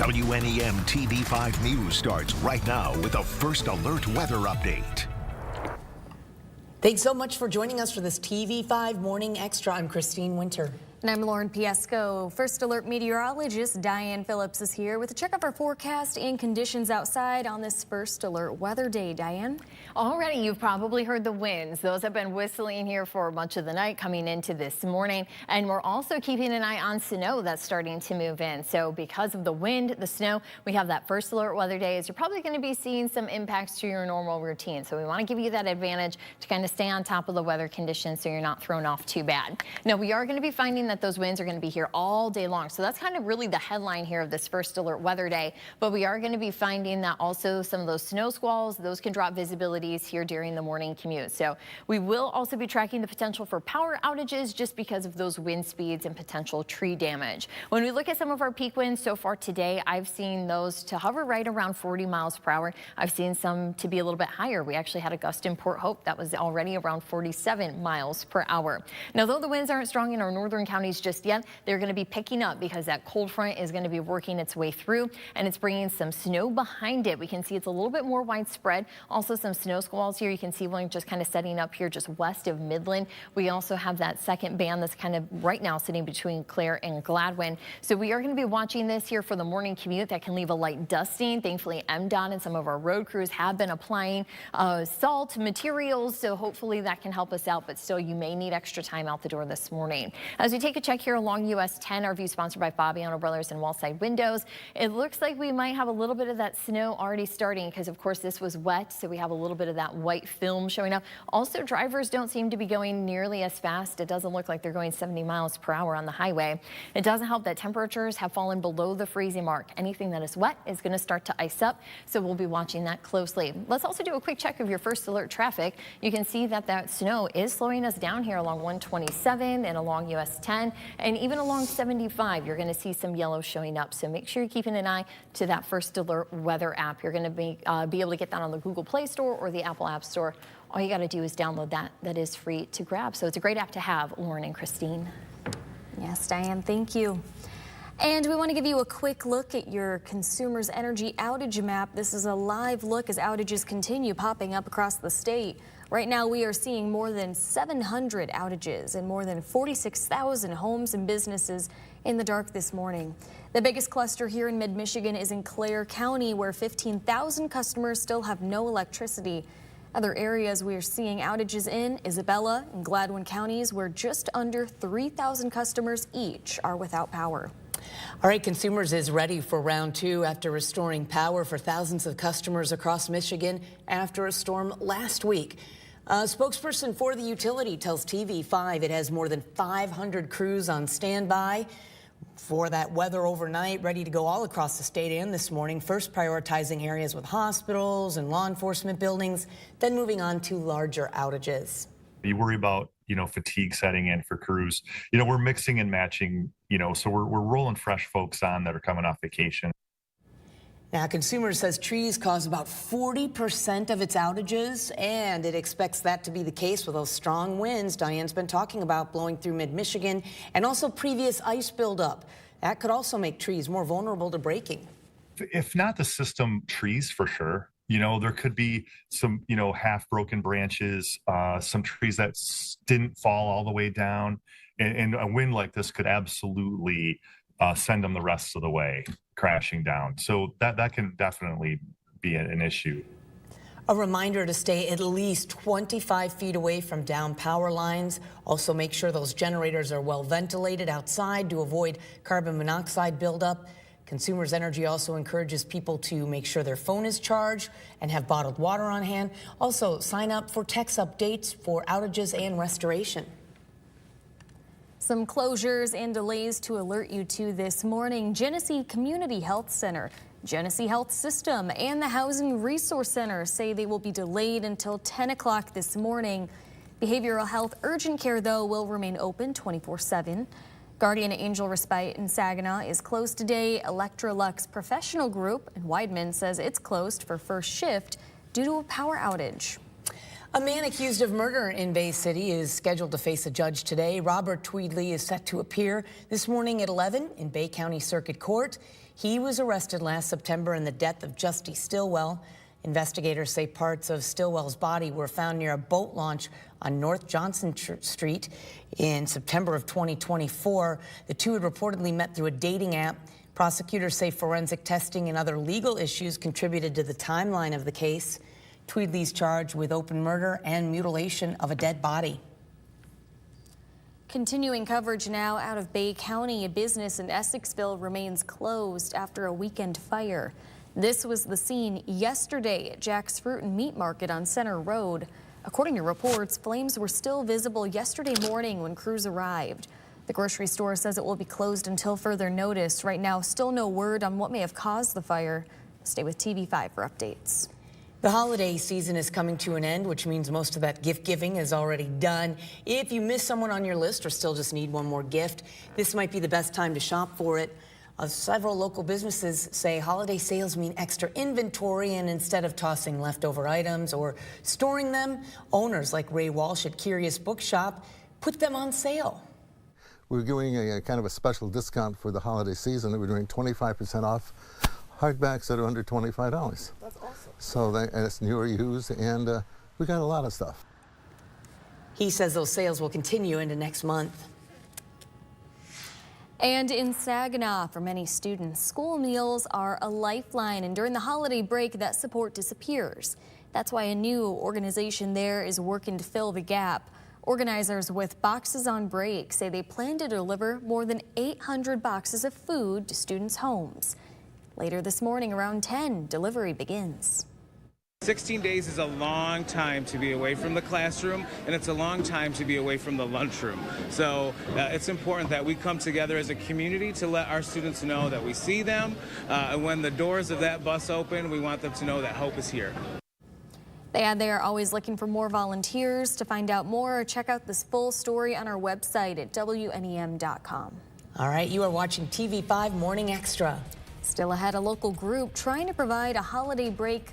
WNEM TV5 News starts right now with a first alert weather update. Thanks so much for joining us for this TV5 Morning Extra. I'm Christine Winter. And I'm Lauren Piesco. First Alert meteorologist Diane Phillips is here with a check of our forecast and conditions outside on this First Alert weather day. Diane? Already, you've probably heard the winds. Those have been whistling here for much of the night coming into this morning. And we're also keeping an eye on snow that's starting to move in. So because of the wind, the snow, we have that First Alert weather days. You're probably going to be seeing some impacts to your normal routine. So we want to give you that advantage to kind of stay on top of the weather conditions so you're not thrown off too bad. Now, we are going to be finding that those winds are going to be here all day long. So that's kind of really the headline here of this First Alert weather day. But we are going to be finding that also some of those snow squalls, those can drop visibilities here during the morning commute. So we will also be tracking the potential for power outages just because of those wind speeds and potential tree damage. When we look at some of our peak winds so far today, I've seen those to hover right around 40 miles per hour. I've seen some to be a little bit higher. We actually had a gust in Port Hope that was already around 47 miles per hour. Now, though the winds aren't strong in our northern counties just yet, they're going to be picking up because that cold front is going to be working its way through and it's bringing some snow behind it. We can see it's a little bit more widespread. Also some snow squalls here. You can see one just kind of setting up here just west of Midland. We also have that second band that's kind of right now sitting between Clare and Gladwin. So we are going to be watching this here for the morning commute. That can leave a light dusting. Thankfully, MDOT and some of our road crews have been applying salt materials. So hopefully that can help us out. But still, you may need extra time out the door this morning. As we take a check here along US 10, our view sponsored by Fabiano Brothers and Wallside Windows. It looks like we might have a little bit of that snow already starting because, of course, this was wet. So we have a little bit of that white film showing up. Also, drivers don't seem to be going nearly as fast. It doesn't look like they're going 70 miles per hour on the highway. It doesn't help that temperatures have fallen below the freezing mark. Anything that is wet is going to start to ice up. So we'll be watching that closely. Let's also do a quick check of your First Alert traffic. You can see that snow is slowing us down here along 127 and along US 10. And even along 75, you're going to see some yellow showing up. So make sure you're keeping an eye to that First Alert weather app. You're going to be able to get that on the Google Play Store or the Apple App Store. All you got to do is download that. That is free to grab. So it's a great app to have, Lauren and Christine. Yes, Diane, thank you. And we want to give you a quick look at your Consumers Energy outage map. This is a live look as outages continue popping up across the state. Right now, we are seeing more than 700 outages in more than 46,000 homes and businesses in the dark this morning. The biggest cluster here in mid-Michigan is in Clare County, where 15,000 customers still have no electricity. Other areas we are seeing outages in Isabella and Gladwin counties, where just under 3,000 customers each are without power. All right, Consumers is ready for round two after restoring power for thousands of customers across Michigan after a storm last week. A spokesperson for the utility tells TV5 it has more than 500 crews on standby for that weather overnight, ready to go all across the state and this morning, first prioritizing areas with hospitals and law enforcement buildings, then moving on to larger outages. You worry about, fatigue setting in for crews. We're mixing and matching, so we're rolling fresh folks on that are coming off vacation. Now, Consumers says trees cause about 40% of its outages, and it expects that to be the case with those strong winds Diane's been talking about blowing through mid-Michigan and also previous ice buildup. That could also make trees more vulnerable to breaking. If not the system trees, for sure. There could be some, half-broken branches, some trees that didn't fall all the way down, and a wind like this could absolutely send them the rest of the way crashing down. So that can definitely be an issue. A reminder to stay at least 25 feet away from down power lines. Also make sure those generators are well ventilated outside to avoid carbon monoxide buildup. Consumers Energy also encourages people to make sure their phone is charged and have bottled water on hand. Also sign up for text updates for outages and restoration. Some closures and delays to alert you to this morning. Genesee Community Health Center, Genesee Health System, and the Housing Resource Center say they will be delayed until 10 o'clock this morning. Behavioral health urgent care, though, will remain open 24/7. Guardian Angel Respite in Saginaw is closed today. Electrolux Professional Group in Weidman says it's closed for first shift due to a power outage. A man accused of murder in Bay City is scheduled to face a judge today. Robert Tweedley is set to appear this morning at 11 in Bay County Circuit Court. He was arrested last September in the death of Justy Stillwell. Investigators say parts of Stillwell's body were found near a boat launch on North Johnson Street in September of 2024. The two had reportedly met through a dating app. Prosecutors say forensic testing and other legal issues contributed to the timeline of the case. Tweedley's charged with open murder and mutilation of a dead body. Continuing coverage now out of Bay County. A business in Essexville remains closed after a weekend fire. This was the scene yesterday at Jack's Fruit and Meat Market on Center Road. According to reports, flames were still visible yesterday morning when crews arrived. The grocery store says it will be closed until further notice. Right now, still no word on what may have caused the fire. Stay with TV5 for updates. The holiday season is coming to an end, which means most of that gift giving is already done. If you miss someone on your list or still just need one more gift, this might be the best time to shop for it. Several local businesses say holiday sales mean extra inventory, and instead of tossing leftover items or storing them, owners like Ray Walsh at Curious Bookshop put them on sale. We're doing a kind of a special discount for the holiday season. We're doing 25% off hardbacks that are under $25. That's awesome. So and it's new or used, and we got a lot of stuff. He says those sales will continue into next month. And in Saginaw, for many students, school meals are a lifeline, and during the holiday break, that support disappears. That's why a new organization there is working to fill the gap. Organizers with Boxes on Break say they plan to deliver more than 800 boxes of food to students' homes. Later this morning around 10, delivery begins. 16 days is a long time to be away from the classroom, and it's a long time to be away from the lunchroom. So it's important that we come together as a community to let our students know that we see them. And when the doors of that bus open, we want them to know that hope is here. They add they are always looking for more volunteers. To find out more, check out this full story on our website at WNEM.com. All right, you are watching TV5 Morning Extra. Still ahead, a local group trying to provide a holiday break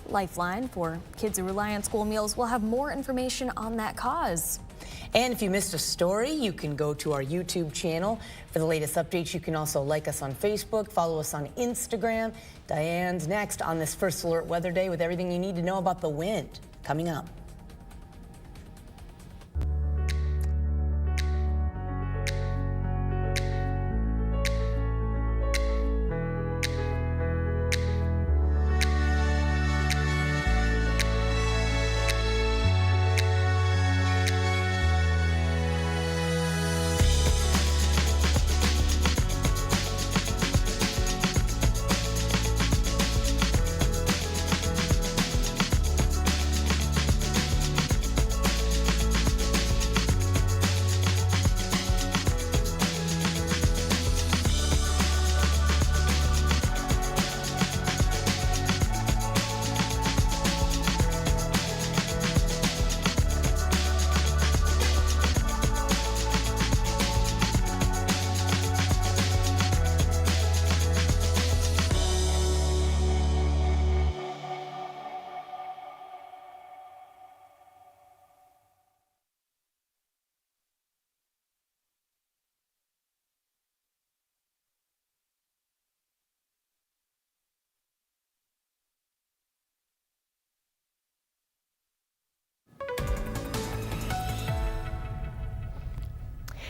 lifeline for kids who rely on school meals. We'll have more information on that cause. And if you missed a story, you can go to our YouTube channel for the latest updates. You can also like us on Facebook, follow us on Instagram. Diane's next on this First Alert Weather Day with everything you need to know about the wind coming up.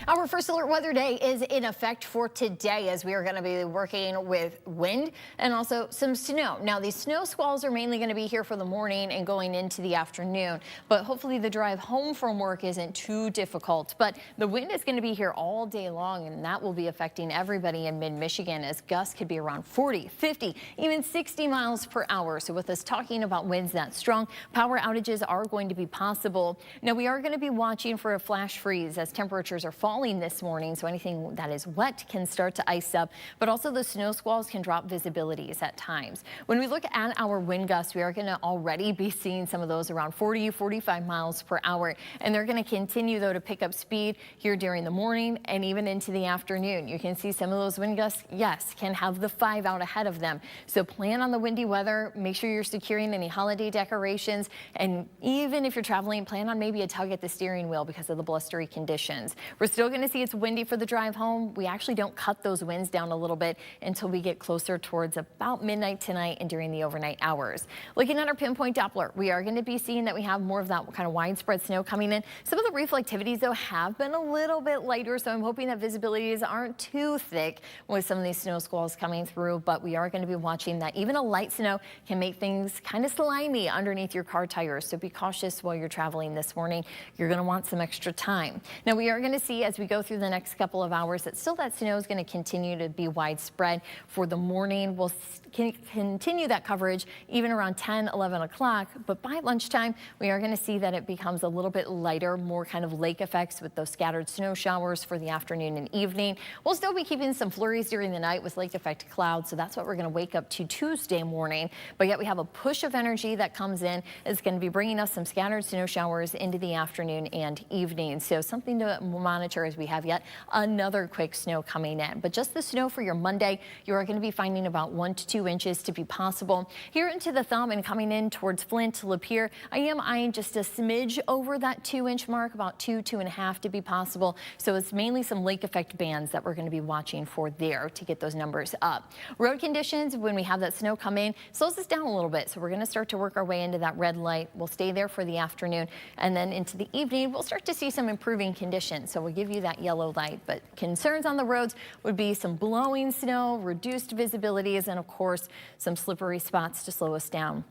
Our First Alert Weather Day is in effect for today, as we are going to be working with wind and also some snow. Now, these snow squalls are mainly going to be here for the morning and going into the afternoon, but hopefully the drive home from work isn't too difficult. But the wind is going to be here all day long, and that will be affecting everybody in mid-Michigan, as gusts could be around 40, 50, even 60 miles per hour. So with us talking about winds that strong, power outages are going to be possible. Now, we are going to be watching for a flash freeze as temperatures are falling falling this morning, so anything that is wet can start to ice up, but also the snow squalls can drop visibilities at times. When we look at our wind gusts, we are going to already be seeing some of those around 40, 45 miles per hour, and they're going to continue though to pick up speed here during the morning and even into the afternoon. You can see some of those wind gusts, yes, can have the 5 out ahead of them. So plan on the windy weather. Make sure you're securing any holiday decorations, and even if you're traveling, plan on maybe a tug at the steering wheel because of the blustery conditions. We're still going to see it's windy for the drive home. We actually don't cut those winds down a little bit until we get closer towards about midnight tonight and during the overnight hours. Looking at our pinpoint Doppler, we are going to be seeing that we have more of that kind of widespread snow coming in. Some of the reflectivities though have been a little bit lighter, so I'm hoping that visibilities aren't too thick with some of these snow squalls coming through, but we are going to be watching that even a light snow can make things kind of slimy underneath your car tires, so be cautious while you're traveling this morning. You're going to want some extra time. Now we are going to see as we go through the next couple of hours that still that snow is going to continue to be widespread for the morning. We'll continue that coverage even around 10, 11 o'clock, but by lunchtime we are going to see that it becomes a little bit lighter, more kind of lake effects with those scattered snow showers for the afternoon and evening. We'll still be keeping some flurries during the night with lake effect clouds, so that's what we're going to wake up to Tuesday morning, but yet we have a push of energy that comes in. It's going to be bringing us some scattered snow showers into the afternoon and evening, so something to monitor as we have yet another quick snow coming in. But just the snow for your Monday, you are going to be finding about 1 to 2 inches to be possible here into the thumb and coming in towards Flint, Lapeer. I am eyeing just a smidge over that 2-inch mark, about 2.5 to be possible, so it's mainly some lake effect bands that we're going to be watching for there to get those numbers up. Road conditions, when we have that snow come in, slows us down a little bit, so we're going to start to work our way into that red light. We'll stay there for the afternoon, and then into the evening we'll start to see some improving conditions, so we'll give you that yellow light. But concerns on the roads would be some blowing snow, reduced visibilities, and of course some slippery spots to slow us down.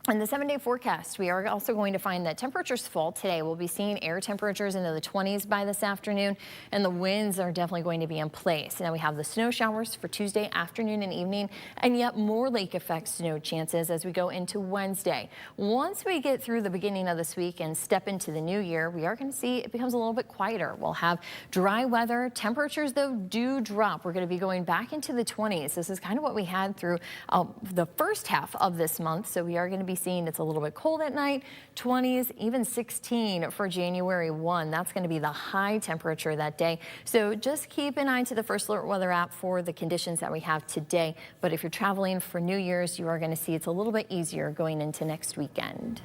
In the 7-day forecast, we are also going to find that temperatures fall today. We'll be seeing air temperatures into the 20s by this afternoon, and the winds are definitely going to be in place. Now we have the snow showers for Tuesday afternoon and evening, and yet more lake effect snow chances as we go into Wednesday. Once we get through the beginning of this week and step into the new year, we are going to see it becomes a little bit quieter. We'll have dry weather. Temperatures, though, do drop. We're going to be going back into the 20s. This is kind of what we had through the first half of this month, so we are going to be seeing it's a little bit cold at night, 20s, even 16 for January 1. That's going to be the high temperature that day. So just keep an eye to the First Alert Weather app for the conditions that we have today. But if you're traveling for New Year's, you are going to see it's a little bit easier going into next weekend.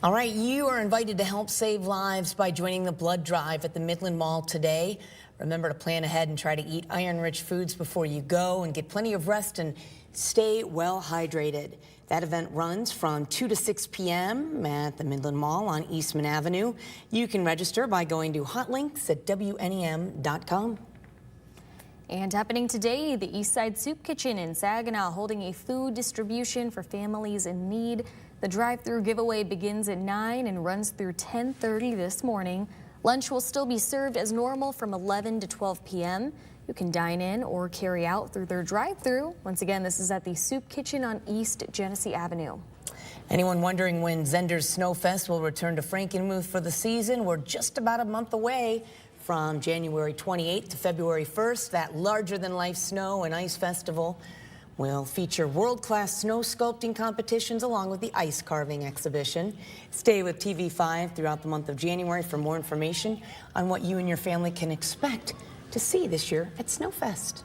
All right, you are invited to help save lives by joining the blood drive at the Midland Mall today. Remember to plan ahead and try to eat iron-rich foods before you go and get plenty of rest and stay well hydrated. That event runs from 2 to 6 p.m. at the Midland Mall on Eastman Avenue. You can register by going to hotlinks at WNEM.com. And happening today, the Eastside Soup Kitchen in Saginaw holding a food distribution for families in need. The drive-through giveaway begins at 9 and runs through 10:30 this morning. Lunch will still be served as normal from 11 to 12 p.m. You can dine in or carry out through their drive-through. Once again, this is at the Soup Kitchen on East Genesee Avenue. Anyone wondering when Zender's Snowfest will return to Frankenmuth for the season? We're just about a month away. From January 28th to February 1st, that larger-than-life snow and ice festival will feature world-class snow sculpting competitions along with the ice carving exhibition. Stay with TV5 throughout the month of January for more information on what you and your family can expect to see this year at Snowfest.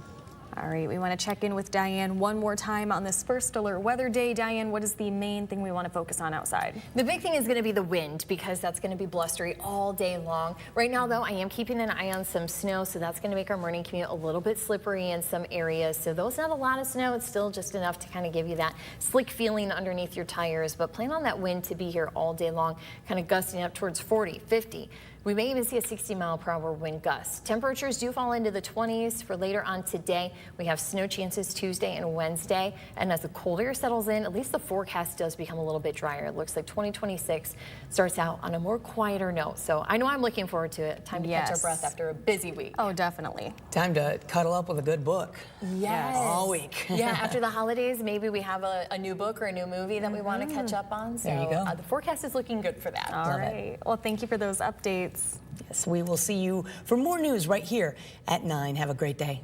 All right, we want to check in with Diane one more time on this First Alert Weather Day. Diane, what is the main thing we want to focus on outside? The big thing is going to be the wind, because that's going to be blustery all day long. Right now, though, I am keeping an eye on some snow, so that's going to make our morning commute a little bit slippery in some areas. So though it's not a lot of snow, it's still just enough to kind of give you that slick feeling underneath your tires. But plan on that wind to be here all day long, kind of gusting up towards 40, 50. We may even see a 60-mile-per-hour wind gust. Temperatures do fall into the 20s for later on today. We have snow chances Tuesday and Wednesday. And as the cold air settles in, at least the forecast does become a little bit drier. It looks like 2026 starts out on a more quieter note. So I know I'm looking forward to it. Time to catch our breath after a busy week. Oh, definitely. Time to cuddle up with a good book. Yes. All week. Yeah, after the holidays, maybe we have a new book or a new movie that we want to catch up on. So there you go. The forecast is looking good for that. All right. Well, thank you for those updates. updates. Yes, we will see you for more news right here at 9. Have a great day.